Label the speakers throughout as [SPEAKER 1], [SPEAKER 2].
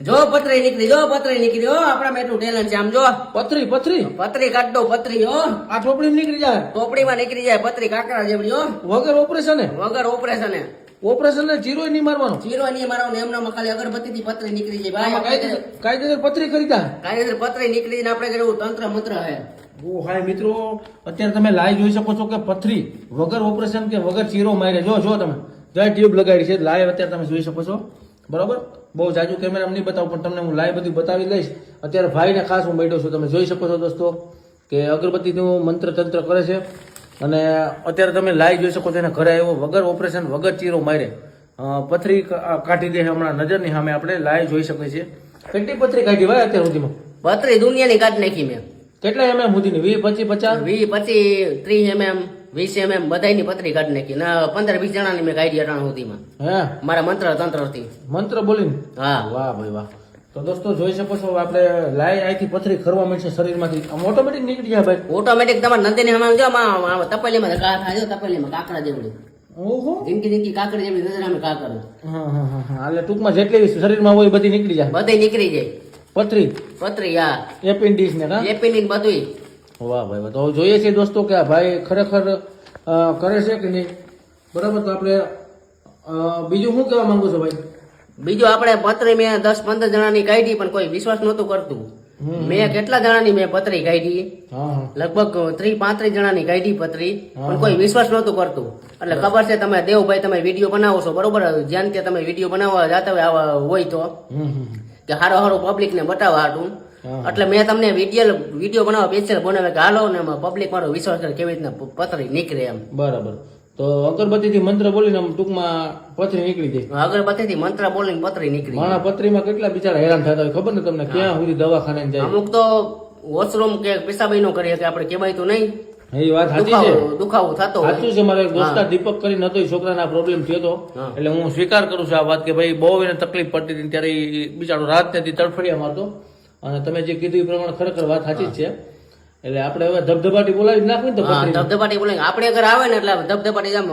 [SPEAKER 1] જો પતરી નીકળી હો આપણા એટલું ટેલેન્ટ છે આમ જો
[SPEAKER 2] પથરી પથરી
[SPEAKER 1] પતરી કાઢ દો પતરી હો
[SPEAKER 2] આ ટોપડી નીકળી જાય
[SPEAKER 1] ટોપડીમાં નીકળી જાય પતરી કાકરા જેવડી હો
[SPEAKER 2] વગર ઓપરેશન
[SPEAKER 1] વગર ઓપરેશન
[SPEAKER 2] ઓપરેશન ને જીરો નહીં મારવાનો
[SPEAKER 1] ચીરો નહીં મારવાનો એમનામાં ખાલી અગરબત્તી થી પતરી નીકળી જાય ભાઈ
[SPEAKER 2] કાયદેસર પથરી કરી જાય
[SPEAKER 1] કાયદેસર પતરી નીકળી જાય આપણે જેવું તંત્ર મંત્ર હે
[SPEAKER 2] ઓ હાય મિત્રો અત્યારે તમે લાઈવ જોઈ શકો છો કે પથરી વગર ઓપરેશન કે વગર ચીરો મારે જો તમે જય ટ્યુબ લગાડી છે લાઈવ અત્યારે તમે જોઈ શકો છો બરાબર બહુ જાજુ કેમેરા નહીં બતાવું પણ તમને હું લાઈવ બધું બતાવી લઈશ અત્યારે ભાઈને ખાસ હું બેઠો છું તમે જોઈ શકો છો દોસ્તો કે અગરબત્તીનું મંત્ર તંત્ર કરે છે અને અત્યારે તમે લાઈવ જોઈ શકો છો એને ઘરે આવ્યો વગર ઓપરેશન વગર ચીરો મારે પથરી કાઢી દે હમણાં નજરની સામે આપણે લાઈવ જોઈ શકીએ છીએ કેટલી પથરી કાઢી ભાઈ અત્યાર સુધીમાં
[SPEAKER 1] પતરી દુનિયાની કાઢ નાખી મેં
[SPEAKER 2] કેટલા MM સુધીની 20 25
[SPEAKER 1] 20 25 30 mm 20 mm બધાની પતરી કાઢી નાખી ના 15 20 જણાની મેં કાઢી અટાણ સુધીમાં
[SPEAKER 2] હે મારા
[SPEAKER 1] મંત્ર તંત્રથી
[SPEAKER 2] મંત્ર બોલીને
[SPEAKER 1] હા
[SPEAKER 2] વાહ ભાઈ વાહ તો દોસ્તો જોઈ શકો છો આપણે લાઈ અહીંથી પથરી ખરવા મળશે શરીરમાંથી આમ ઓટોમેટિક નીકળી જાય ભાઈ
[SPEAKER 1] ઓટોમેટિક તમારે નંદીને હમણાં જો તપેલીમાં તપેલીમાં કાકડા જેવડી
[SPEAKER 2] ઓહો
[SPEAKER 1] જિંદગી કાકડી જેવડી નજર અમે કાકર
[SPEAKER 2] હા એટલે ટૂંકમાં જેટલી શરીરમાં હોય બધી નીકળી જાય
[SPEAKER 1] બધી નીકળી જાય પતરી હા
[SPEAKER 2] એપેન્ડિક્સ ને કા
[SPEAKER 1] એપેન્ડિક્સ બધું
[SPEAKER 2] વાહ ભાઈ વાહ તો જોઈએ છે દોસ્તો કે આ ભાઈ ખરેખર કરે છે કે નહીં બરાબર તો આપણે બીજું શું કહેવા માંગુ છો ભાઈ
[SPEAKER 1] બીજું આપણે પતરી મેં 10-15 જણાની કાઢી પણ કોઈ વિશ્વાસ નહોતું કરતું મેં કેટલા જણાની મેં પતરી કાઢી લગભગ 30-35 જણાની કાઢી પતરી પણ કોઈ વિશ્વાસ નહોતું કરતું એટલે ખબર છે તમે દેવભાઈ તમે વિડીયો બનાવો છો બરોબર જ્યાં ત્યાં તમે વિડીયો બનાવવા જતા હોય તો કે હારો પબ્લિક ને બતાવવા હાટું એટલે મેં તમને વિડીયો બનાવવા સ્પેશિયલ બનાવે કે હાલો ને પબ્લિક મારો વિશ્વાસ કરે કેવી રીતના પતરી નીકળે એમ
[SPEAKER 2] બરાબર તો અગરબત્તીથી મંત્ર બોલીને ટૂંકમાં પથરી નીકળી જાય
[SPEAKER 1] અગરબત્તીથી મંત્ર બોલીને પતરી નીકળી
[SPEAKER 2] મારા પત્રીમાં કેટલા બિચારા હેરાન થતા હોય ખબર ને તમને ક્યાં સુધી દવાખાને જાય
[SPEAKER 1] અમુક તો વોશરૂમ કે પેશાબી નો કરીએ કે આપણે કેવાય તો નહીં
[SPEAKER 2] એ વાત સાચી છે
[SPEAKER 1] દુખાવો થતો
[SPEAKER 2] સાચું છે મારો એક દોસ્તાર દીપક કરીને હતો છોકરાને આ પ્રોબ્લેમ થયો હતો એટલે હું સ્વીકાર કરું છું આ વાત કે ભાઈ બહુ એને તકલીફ પડતી હતી ત્યારે બિચારો રાત ત્યાંથી તડફડિયા મારતો અને તમે જે કીધું એ પ્રમાણે ખરેખર વાત સાચી જ છે એટલે આપણે હવે ધબધબાટી બોલાવી નાખવી ને તો
[SPEAKER 1] ધબધબાટી બોલાવી આપણે અગર આવે ને એટલે ધબધબાટી આમ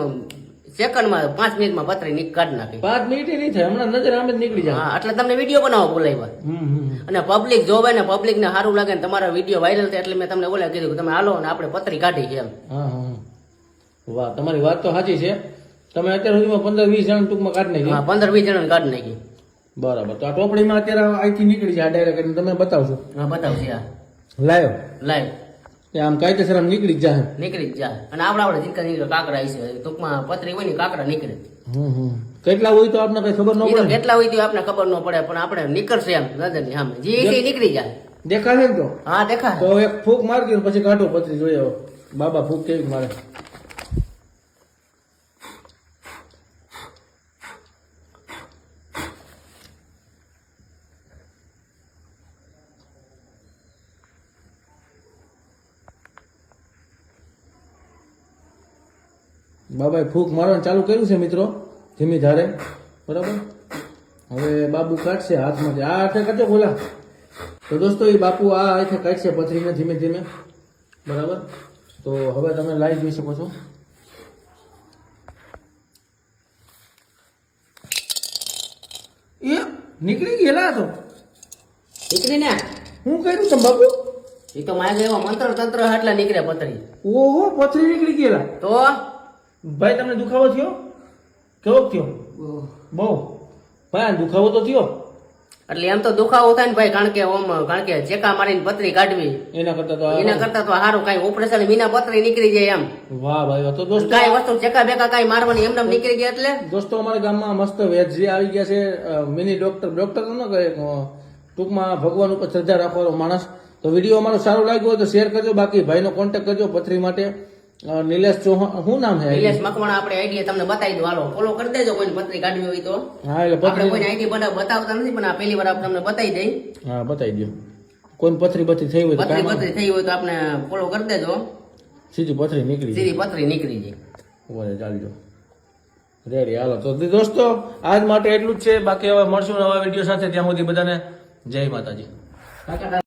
[SPEAKER 1] સેકન્ડમાં 5 મિનિટમાં પતરી કાઢી નાખી
[SPEAKER 2] 5 મિનિટ નહીં થાય હમણાં નજર આમે જ નીકળી જાય
[SPEAKER 1] એટલે તમને વિડીયો બનાવો બોલાવ્યા અને પબ્લિક જોવે ને પબ્લિક ને સારું લાગે ને તમારા વિડીયો વાયરલ થાય એટલે મેં તમને બોલા કીધું કે તમે હાલો ને આપણે પતરી કાઢી છે એમ
[SPEAKER 2] વાહ તમારી વાત તો સાચી છે તમે અત્યાર સુધીમાં 15-20 જણા ટૂંકમાં કાઢી નાખી
[SPEAKER 1] 15-20 જણા કાઢી નાખી
[SPEAKER 2] બરાબર તો આ ટોપડીમાં અત્યારે અહીંથી નીકળી જાય ડાયરેક્ટ તમે બતાવશો
[SPEAKER 1] બતાવશે લાઈવ
[SPEAKER 2] આમ કાયદેસર આમ નીકળી જ
[SPEAKER 1] જાય અને આપણે જીનકા નીકળે કાકડા છે ટૂંકમાં પતરી હોય ને કાકડા નીકળે
[SPEAKER 2] કેટલા હોય તો આપણે કઈ ખબર ન પડે
[SPEAKER 1] કેટલા હોય તો આપણે ખબર ન પડે પણ આપણે નીકળશે એમ નજર ની સામે જે નીકળી જાય
[SPEAKER 2] દેખાશે ને તો
[SPEAKER 1] હા દેખાય
[SPEAKER 2] તો એક ફૂંક મારી દો પછી કાઢો પતરી જોઈએ બાબા ફૂંક કેવી મારે બાબાએ ફૂંક મારવાનું ચાલુ કર્યું છે મિત્રો ધીમી ધારે બરાબર હવે બાબુ કાઢશે હાથમાંથી આ હાથે કાઢો બોલા તો દોસ્તો એ બાપુ આ હાથે કાઢશે પથરીને ધીમે ધીમે બરાબર તો હવે તમે લાઈવ જોઈ શકો છો એ નીકળી ગયેલા તો
[SPEAKER 1] નીકળી ને
[SPEAKER 2] હું કર્યું તમે બાપુ
[SPEAKER 1] એ તો મારે એવા મંત્ર તંત્ર એટલે નીકળે પતરી
[SPEAKER 2] ઓહો પથરી નીકળી ગયેલા
[SPEAKER 1] તો
[SPEAKER 2] ભાઈ તમને દુખાવો થયો કેવો થયો બહુ ભાઈ દુખાવો તો થયો
[SPEAKER 1] એટલે એમ તો દુખાવો થાય ને ભાઈ કારણ કે ચેકા મારીને પતરી કાઢવી એના કરતા તો સારું કઈ ઓપરેશન વિના પતરી નીકળી જાય એમ
[SPEAKER 2] વાહ ભાઈ તો દોસ્તો
[SPEAKER 1] કઈ વસ્તુ ચેકા બેકા કઈ મારવાની એમને નીકળી ગયા એટલે
[SPEAKER 2] દોસ્તો અમારા ગામમાં મસ્ત વેદજી આવી ગયા છે મિની ડોક્ટર ન કહે ટૂંકમાં ભગવાન ઉપર શ્રદ્ધા રાખવાનો માણસ તો વિડીયો અમારો સારો લાગ્યો હોય તો શેર કરજો બાકી ભાઈનો કોન્ટેક્ટ કરજો પથરી માટે નિલેશ ચૌહાણ શું નામ છે
[SPEAKER 1] નિલેશ મકવાણા આપણે આઈડી તમને બતાવી દો હાલો ફોલો કરી દેજો કોઈ પત્રી કાઢવી હોય તો
[SPEAKER 2] હા એટલે
[SPEAKER 1] આપણે કોઈ આઈડી બતાવતા નથી પણ આ પહેલી વાર આપણે તમને બતાવી દઈ
[SPEAKER 2] હા બતાવી દો કોઈ પથરી થઈ હોય
[SPEAKER 1] પથરી થઈ હોય તો આપણે ફોલો કરી દેજો
[SPEAKER 2] સીધી પથરી નીકળી
[SPEAKER 1] જાય
[SPEAKER 2] ઓરે ચાલજો રેડી હાલો તો દોસ્તો આજ માટે એટલું જ છે બાકી હવે મળશું નવા વિડીયો સાથે ત્યાં સુધી બધાને જય માતાજી